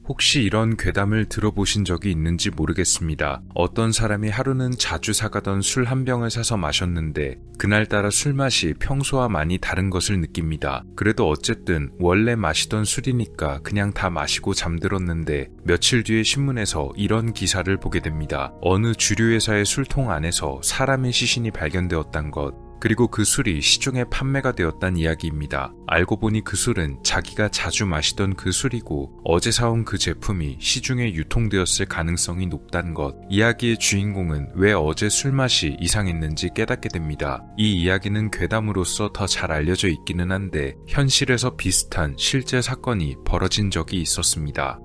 혹시 이런 괴담을 들어보신 적이 있는지 모르겠습니다. 어떤 사람이 하루는 자주 사가던 술 한 병을 사서 마셨는데 그날따라 술맛이 평소와 많이 다른 것을 느낍니다. 그래도 어쨌든 원래 마시던 술이니까 그냥 다 마시고 잠들었는데 며칠 뒤에 신문에서 이런 기사를 보게 됩니다. 어느 주류회사의 술통 안에서 사람의 시신이 발견되었단 것, 그리고 그 술이 시중에 판매가 되었단 이야기입니다. 알고 보니 그 술은 자기가 자주 마시던 그 술이고 어제 사온 그 제품이 시중에 유통되었을 가능성이 높다는 것. 이야기의 주인공은 왜 어제 술맛이 이상했는지 깨닫게 됩니다. 이 이야기는 괴담으로서 더 잘 알려져 있기는 한데 현실에서 비슷한 실제 사건이 벌어진 적이 있었습니다.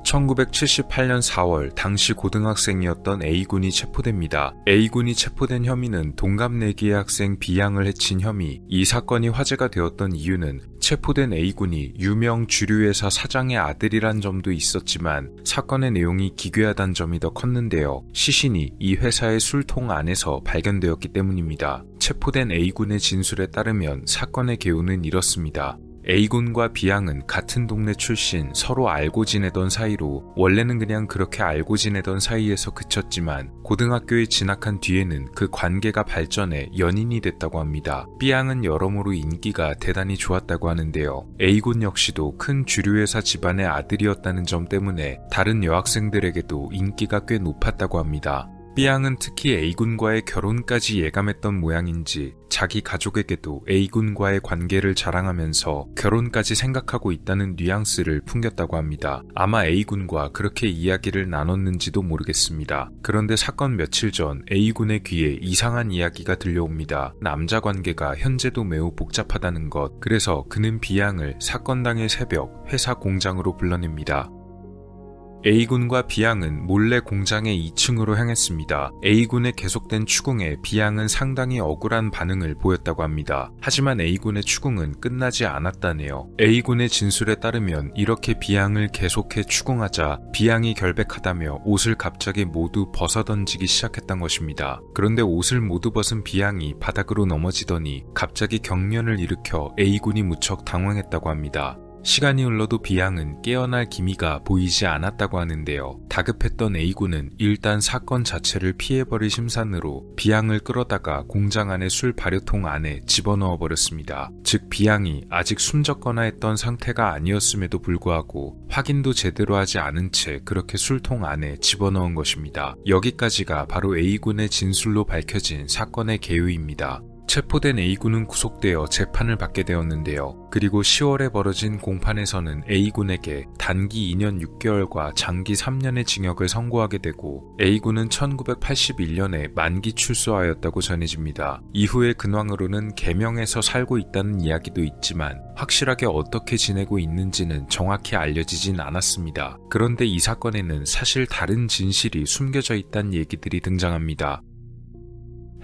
1978년 4월 당시 고등학생이었던 A군이 체포됩니다. A군이 체포된 혐의는 동갑내기의 학생 B양을 해친 혐의. 이 사건이 화제가 되었던 이유는 체포된 A군이 유명 주류회사 사장의 아들이란 점도 있었지만 사건의 내용이 기괴하다는 점이 더 컸는데요. 시신이 이 회사의 술통 안에서 발견되었기 때문입니다. 체포된 A군의 진술에 따르면 사건의 개요는 이렇습니다. A군과 B양은 같은 동네 출신, 서로 알고 지내던 사이로 원래는 그냥 그렇게 알고 지내던 사이에서 그쳤지만 고등학교에 진학한 뒤에는 그 관계가 발전해 연인이 됐다고 합니다. B양은 여러모로 인기가 대단히 좋았다고 하는데요. A군 역시도 큰 주류회사 집안의 아들이었다는 점 때문에 다른 여학생들에게도 인기가 꽤 높았다고 합니다. B양은 특히 A군과의 결혼까지 예감했던 모양인지 자기 가족에게도 A군과의 관계를 자랑하면서 결혼까지 생각하고 있다는 뉘앙스를 풍겼다고 합니다. 아마 A군과 그렇게 이야기를 나눴는지도 모르겠습니다. 그런데 사건 며칠 전 A군의 귀에 이상한 이야기가 들려옵니다. 남자 관계가 현재도 매우 복잡하다는 것. 그래서 그는 B양을 사건 당일 새벽 회사 공장으로 불러냅니다. A군과 B양은 몰래 공장의 2층으로 향했습니다. A군의 계속된 추궁에 B양은 상당히 억울한 반응을 보였다고 합니다. 하지만 A군의 추궁은 끝나지 않았다네요. A군의 진술에 따르면 이렇게 B양을 계속해 추궁하자 B양이 결백하다며 옷을 갑자기 모두 벗어던지기 시작했던 것입니다. 그런데 옷을 모두 벗은 B양이 바닥으로 넘어지더니 갑자기 경련을 일으켜 A군이 무척 당황했다고 합니다. 시간이 흘러도 B양은 깨어날 기미가 보이지 않았다고 하는데요. 다급했던 A군은 일단 사건 자체를 피해버릴 심산으로 B양을 끌어다가 공장 안의 술 발효통 안에 집어넣어 버렸습니다. 즉 B양이 아직 숨졌거나 했던 상태가 아니었음에도 불구하고 확인도 제대로 하지 않은 채 그렇게 술통 안에 집어넣은 것입니다. 여기까지가 바로 A군의 진술로 밝혀진 사건의 개요입니다. 체포된 A군은 구속되어 재판을 받게 되었는데요. 그리고 10월에 벌어진 공판에서는 A군에게 단기 2년 6개월과 장기 3년의 징역을 선고하게 되고 A군은 1981년에 만기 출소하였다고 전해집니다. 이후의 근황으로는 계명에서 살고 있다는 이야기도 있지만 확실하게 어떻게 지내고 있는지는 정확히 알려지진 않았습니다. 그런데 이 사건에는 사실 다른 진실이 숨겨져 있다는 얘기들이 등장합니다.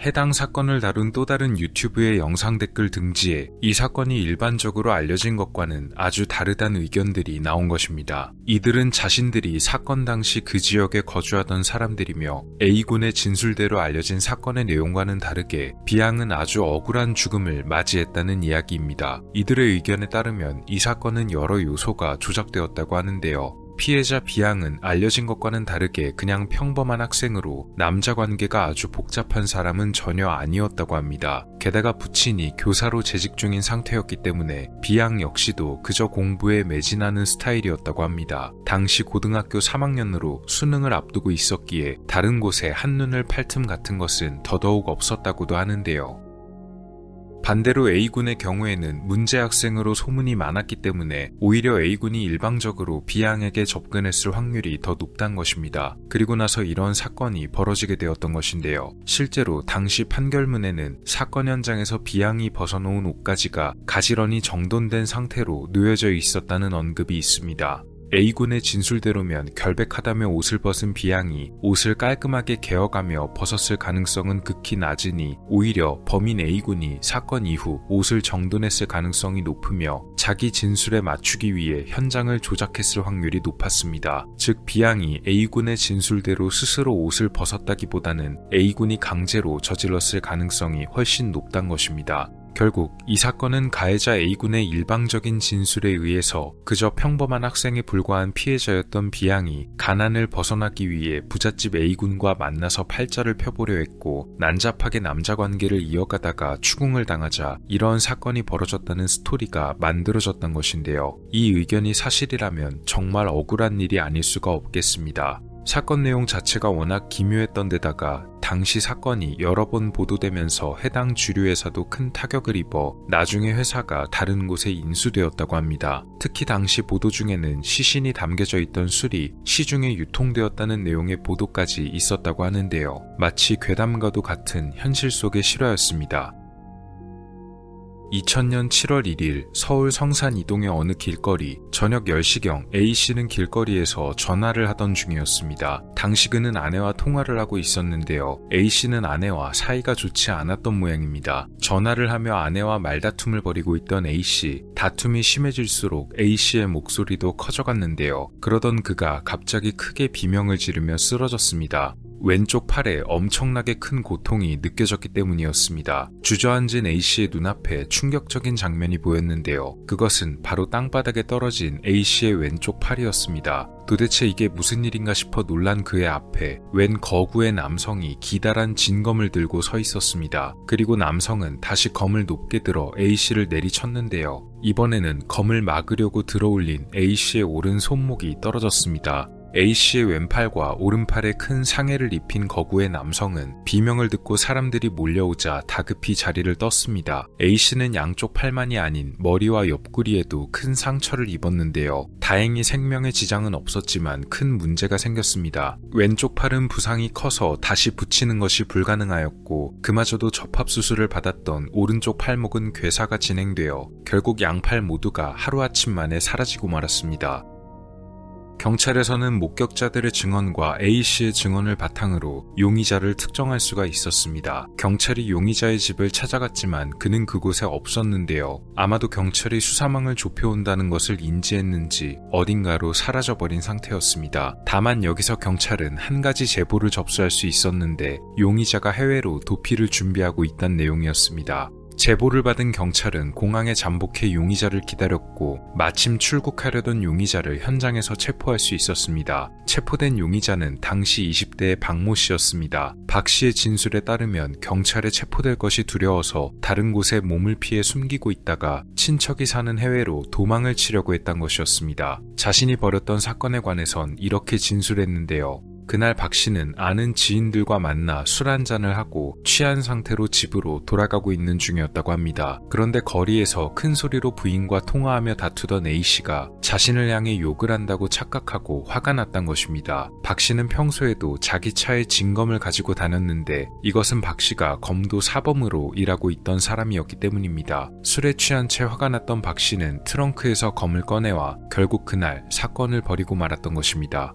해당 사건을 다룬 또 다른 유튜브의 영상 댓글 등지에 이 사건이 일반적으로 알려진 것과는 아주 다르다는 의견들이 나온 것입니다. 이들은 자신들이 사건 당시 그 지역에 거주하던 사람들이며 A군의 진술대로 알려진 사건의 내용과는 다르게 B양은 아주 억울한 죽음을 맞이했다는 이야기입니다. 이들의 의견에 따르면 이 사건은 여러 요소가 조작되었다고 하는데요. 피해자 B양은 알려진 것과는 다르게 그냥 평범한 학생으로 남자 관계가 아주 복잡한 사람은 전혀 아니었다고 합니다. 게다가 부친이 교사로 재직 중인 상태였기 때문에 B양 역시도 그저 공부에 매진하는 스타일이었다고 합니다. 당시 고등학교 3학년으로 수능을 앞두고 있었기에 다른 곳에 한눈을 팔 틈 같은 것은 더더욱 없었다고도 하는데요. 반대로 A군의 경우에는 문제 학생으로 소문이 많았기 때문에 오히려 A군이 일방적으로 B양에게 접근했을 확률이 더 높다는 것입니다. 그리고 나서 이런 사건이 벌어지게 되었던 것인데요. 실제로 당시 판결문에는 사건 현장에서 B양이 벗어놓은 옷가지가 가지런히 정돈된 상태로 놓여져 있었다는 언급이 있습니다. A군의 진술대로면 결백하다며 옷을 벗은 B양이 옷을 깔끔하게 개어가며 벗었을 가능성은 극히 낮으니 오히려 범인 A군이 사건 이후 옷을 정돈했을 가능성이 높으며 자기 진술에 맞추기 위해 현장을 조작했을 확률이 높았습니다. 즉 B양이 A군의 진술대로 스스로 옷을 벗었다기보다는 A군이 강제로 저질렀을 가능성이 훨씬 높단 것입니다. 결국 이 사건은 가해자 A군의 일방적인 진술에 의해서 그저 평범한 학생에 불과한 피해자였던 B양이 가난을 벗어나기 위해 부잣집 A군과 만나서 팔자를 펴보려 했고 난잡하게 남자 관계를 이어가다가 추궁을 당하자 이런 사건이 벌어졌다는 스토리가 만들어졌던 것인데요. 이 의견이 사실이라면 정말 억울한 일이 아닐 수가 없겠습니다. 사건 내용 자체가 워낙 기묘했던 데다가 당시 사건이 여러 번 보도되면서 해당 주류 회사도 큰 타격을 입어 나중에 회사가 다른 곳에 인수되었다고 합니다. 특히 당시 보도 중에는 시신이 담겨져 있던 술이 시중에 유통되었다는 내용의 보도까지 있었다고 하는데요. 마치 괴담과도 같은 현실 속의 실화였습니다. 2000년 7월 1일 서울 성산 이동의 어느 길거리 저녁 10시경 A씨는 길거리에서 전화를 하던 중이었습니다. 당시 그는 아내와 통화를 하고 있었는데요. A씨는 아내와 사이가 좋지 않았던 모양입니다. 전화를 하며 아내와 말다툼을 벌이고 있던 A씨. 다툼이 심해질수록 A씨의 목소리도 커져갔는데요. 그러던 그가 갑자기 크게 비명을 지르며 쓰러졌습니다. 왼쪽 팔에 엄청나게 큰 고통이 느껴졌기 때문이었습니다. 주저앉은 A씨의 눈앞에 충격적인 장면이 보였는데요. 그것은 바로 땅바닥에 떨어진 A씨의 왼쪽 팔이었습니다. 도대체 이게 무슨 일인가 싶어 놀란 그의 앞에 웬 거구의 남성이 기다란 진검을 들고 서 있었습니다. 그리고 남성은 다시 검을 높게 들어 A씨를 내리쳤는데요. 이번에는 검을 막으려고 들어올린 A씨의 오른 손목이 떨어졌습니다. A씨의 왼팔과 오른팔에 큰 상해를 입힌 거구의 남성은 비명을 듣고 사람들이 몰려오자 다급히 자리를 떴습니다. A씨는 양쪽 팔만이 아닌 머리와 옆구리에도 큰 상처를 입었는데요. 다행히 생명에 지장은 없었지만 큰 문제가 생겼습니다. 왼쪽 팔은 부상이 커서 다시 붙이는 것이 불가능하였고 그마저도 접합수술을 받았던 오른쪽 팔목은 괴사가 진행되어 결국 양팔 모두가 하루아침 만에 사라지고 말았습니다. 경찰에서는 목격자들의 증언과 A씨의 증언을 바탕으로 용의자를 특정할 수가 있었습니다. 경찰이 용의자의 집을 찾아갔지만 그는 그곳에 없었는데요. 아마도 경찰이 수사망을 좁혀온다는 것을 인지했는지 어딘가로 사라져버린 상태였습니다. 다만 여기서 경찰은 한 가지 제보를 접수할 수 있었는데 용의자가 해외로 도피를 준비하고 있다는 내용이었습니다. 제보를 받은 경찰은 공항에 잠복해 용의자를 기다렸고 마침 출국하려던 용의자를 현장에서 체포할 수 있었습니다. 체포된 용의자는 당시 20대의 박모 씨였습니다. 박 씨의 진술에 따르면 경찰에 체포될 것이 두려워서 다른 곳에 몸을 피해 숨기고 있다가 친척이 사는 해외로 도망을 치려고 했던 것이었습니다. 자신이 벌였던 사건에 관해선 이렇게 진술했는데요. 그날 박 씨는 아는 지인들과 만나 술 한잔을 하고 취한 상태로 집으로 돌아가고 있는 중이었다고 합니다. 그런데 거리에서 큰 소리로 부인과 통화하며 다투던 A씨가 자신을 향해 욕을 한다고 착각하고 화가 났단 것입니다. 박 씨는 평소에도 자기 차에 진검을 가지고 다녔는데 이것은 박 씨가 검도 사범으로 일하고 있던 사람이었기 때문입니다. 술에 취한 채 화가 났던 박 씨는 트렁크에서 검을 꺼내와 결국 그날 사건을 벌이고 말았던 것입니다.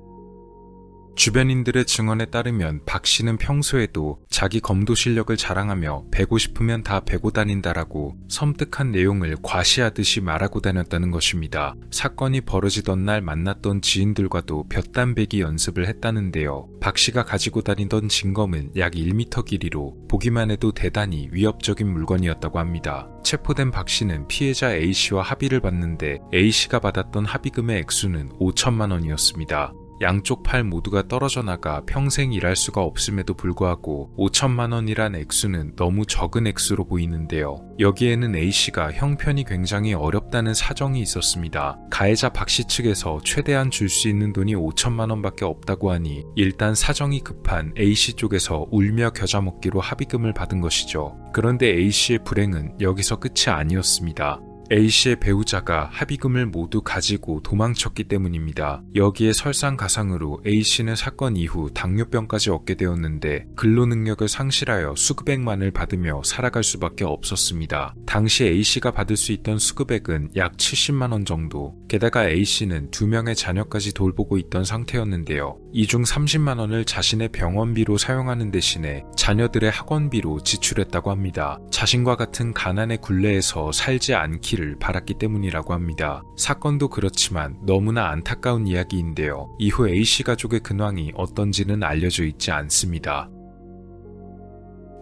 주변인들의 증언에 따르면 박 씨는 평소에도 자기 검도 실력을 자랑하며 베고 싶으면 다 베고 다닌다라고 섬뜩한 내용을 과시하듯이 말하고 다녔다는 것입니다. 사건이 벌어지던 날 만났던 지인들과도 볕담배기 연습을 했다는데요. 박 씨가 가지고 다니던 진검은 약 1m 길이로 보기만 해도 대단히 위협적인 물건이었다고 합니다. 체포된 박 씨는 피해자 A씨와 합의를 받는데 A씨가 받았던 합의금의 액수는 5천만 원이었습니다. 양쪽 팔 모두가 떨어져 나가 평생 일할 수가 없음에도 불구하고 5천만 원이란 액수는 너무 적은 액수로 보이는데요. 여기에는 A씨가 형편이 굉장히 어렵다는 사정이 있었습니다. 가해자 박씨 측에서 최대한 줄 수 있는 돈이 5천만 원밖에 없다고 하니 일단 사정이 급한 A씨 쪽에서 울며 겨자 먹기로 합의금을 받은 것이죠. 그런데 A씨의 불행은 여기서 끝이 아니었습니다. A씨의 배우자가 합의금을 모두 가지고 도망쳤기 때문입니다. 여기에 설상가상으로 A씨는 사건 이후 당뇨병까지 얻게 되었는데 근로능력을 상실하여 수급액만을 받으며 살아갈 수밖에 없었습니다. 당시 A씨가 받을 수 있던 수급액은 약 70만 원 정도. 게다가 A씨는 2명의 자녀까지 돌보고 있던 상태였는데요. 이 중 30만 원을 자신의 병원비로 사용하는 대신에 자녀들의 학원비로 지출했다고 합니다. 자신과 같은 가난의 굴레에서 살지 않기를 바랐기 때문이라고 합니다. 사건도 그렇지만 너무나 안타까운 이야기인데요. 이후 A씨 가족의 근황이 어떤지는 알려져 있지 않습니다.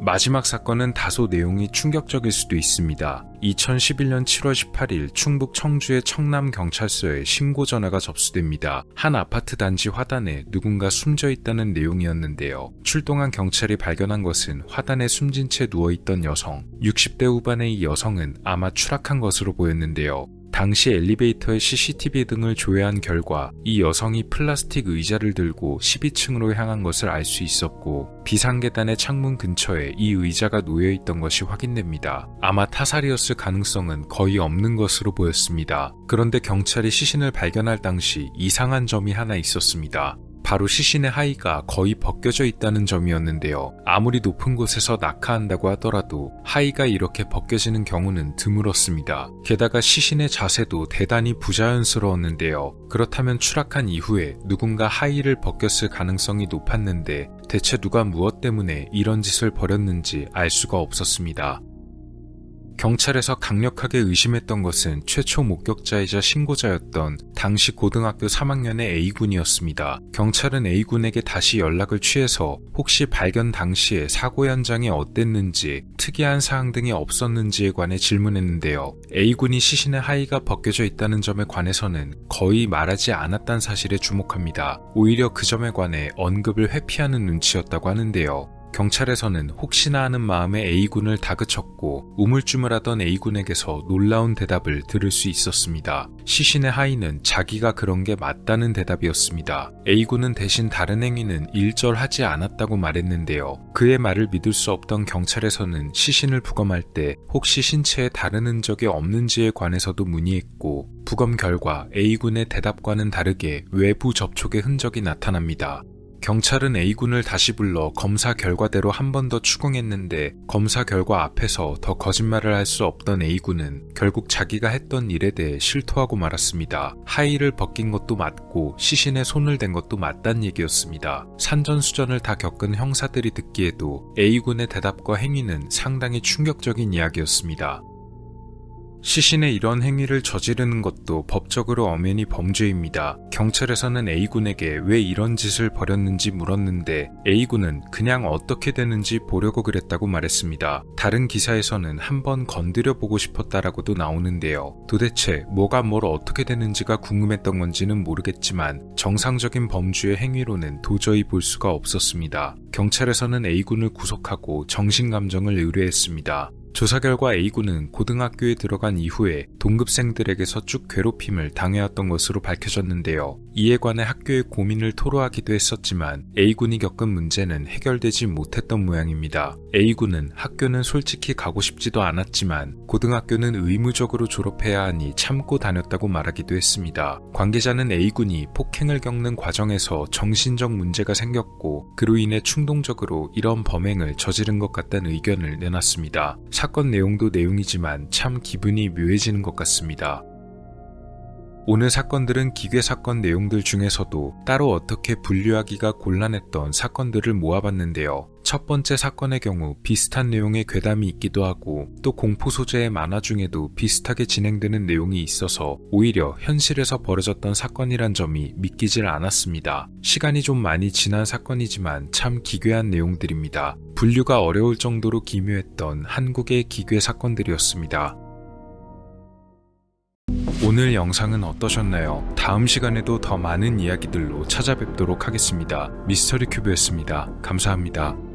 마지막 사건은 다소 내용이 충격적일 수도 있습니다. 2011년 7월 18일 충북 청주의 청남경찰서에 신고 전화가 접수됩니다. 한 아파트 단지 화단에 누군가 숨져 있다는 내용이었는데요. 출동한 경찰이 발견한 것은 화단에 숨진 채 누워있던 여성. 60대 후반의 이 여성은 아마 추락한 것으로 보였는데요. 당시 엘리베이터의 CCTV 등을 조회한 결과 이 여성이 플라스틱 의자를 들고 12층으로 향한 것을 알 수 있었고, 비상계단의 창문 근처에 이 의자가 놓여있던 것이 확인됩니다. 아마 타살이었을 가능성은 거의 없는 것으로 보였습니다. 그런데 경찰이 시신을 발견할 당시 이상한 점이 하나 있었습니다. 바로 시신의 하의가 거의 벗겨져 있다는 점이었는데요. 아무리 높은 곳에서 낙하한다고 하더라도 하의가 이렇게 벗겨지는 경우는 드물었습니다. 게다가 시신의 자세도 대단히 부자연스러웠는데요. 그렇다면 추락한 이후에 누군가 하의를 벗겼을 가능성이 높았는데 대체 누가 무엇 때문에 이런 짓을 벌였는지 알 수가 없었습니다. 경찰에서 강력하게 의심했던 것은 최초 목격자이자 신고자였던 당시 고등학교 3학년의 A군이었습니다. 경찰은 A군에게 다시 연락을 취해서 혹시 발견 당시에 사고 현장이 어땠는지, 특이한 사항 등이 없었는지에 관해 질문했는데요. A군이 시신의 하의가 벗겨져 있다는 점에 관해서는 거의 말하지 않았다는 사실에 주목합니다. 오히려 그 점에 관해 언급을 회피하는 눈치였다고 하는데요. 경찰에서는 혹시나 하는 마음에 A군을 다그쳤고 우물쭈물하던 A군에게서 놀라운 대답을 들을 수 있었습니다. 시신의 하의는 자기가 그런 게 맞다는 대답이었습니다. A군은 대신 다른 행위는 일절하지 않았다고 말했는데요. 그의 말을 믿을 수 없던 경찰에서는 시신을 부검할 때 혹시 신체에 다른 흔적이 없는지에 관해서도 문의했고, 부검 결과 A군의 대답과는 다르게 외부 접촉의 흔적이 나타납니다. 경찰은 A군을 다시 불러 검사 결과대로 한 번 더 추궁했는데, 검사 결과 앞에서 더 거짓말을 할 수 없던 A군은 결국 자기가 했던 일에 대해 실토하고 말았습니다. 하의를 벗긴 것도 맞고 시신에 손을 댄 것도 맞다는 얘기였습니다. 산전수전을 다 겪은 형사들이 듣기에도 A군의 대답과 행위는 상당히 충격적인 이야기였습니다. 시신의 이런 행위를 저지르는 것도 법적으로 엄연히 범죄입니다. 경찰에서는 A군에게 왜 이런 짓을 벌였는지 물었는데 A군은 그냥 어떻게 되는지 보려고 그랬다고 말했습니다. 다른 기사에서는 한번 건드려 보고 싶었다라고도 나오는데요. 도대체 뭐가 뭘 어떻게 되는지가 궁금했던 건지는 모르겠지만 정상적인 범죄의 행위로는 도저히 볼 수가 없었습니다. 경찰에서는 A군을 구속하고 정신감정을 의뢰했습니다. 조사 결과 A군은 고등학교에 들어간 이후에 동급생들에게서 쭉 괴롭힘을 당해왔던 것으로 밝혀졌는데요. 이에 관해 학교에 고민을 토로하기도 했었지만 A군이 겪은 문제는 해결되지 못했던 모양입니다. A군은 학교는 솔직히 가고 싶지도 않았지만 고등학교는 의무적으로 졸업해야 하니 참고 다녔다고 말하기도 했습니다. 관계자는 A군이 폭행을 겪는 과정에서 정신적 문제가 생겼고 그로 인해 충동적으로 이런 범행을 저지른 것 같다는 의견을 내놨습니다. 사건 내용도 내용이지만 참 기분이 묘해지는 것 같습니다. 오늘 사건들은 기괴 사건 내용들 중에서도 따로 어떻게 분류하기가 곤란했던 사건들을 모아봤는데요. 첫 번째 사건의 경우 비슷한 내용의 괴담이 있기도 하고, 또 공포 소재의 만화 중에도 비슷하게 진행되는 내용이 있어서 오히려 현실에서 벌어졌던 사건이란 점이 믿기질 않았습니다. 시간이 좀 많이 지난 사건이지만 참 기괴한 내용들입니다. 분류가 어려울 정도로 기묘했던 한국의 기괴 사건들이었습니다. 오늘 영상은 어떠셨나요? 다음 시간에도 더 많은 이야기들로 찾아뵙도록 하겠습니다. 미스터리 큐브였습니다. 감사합니다.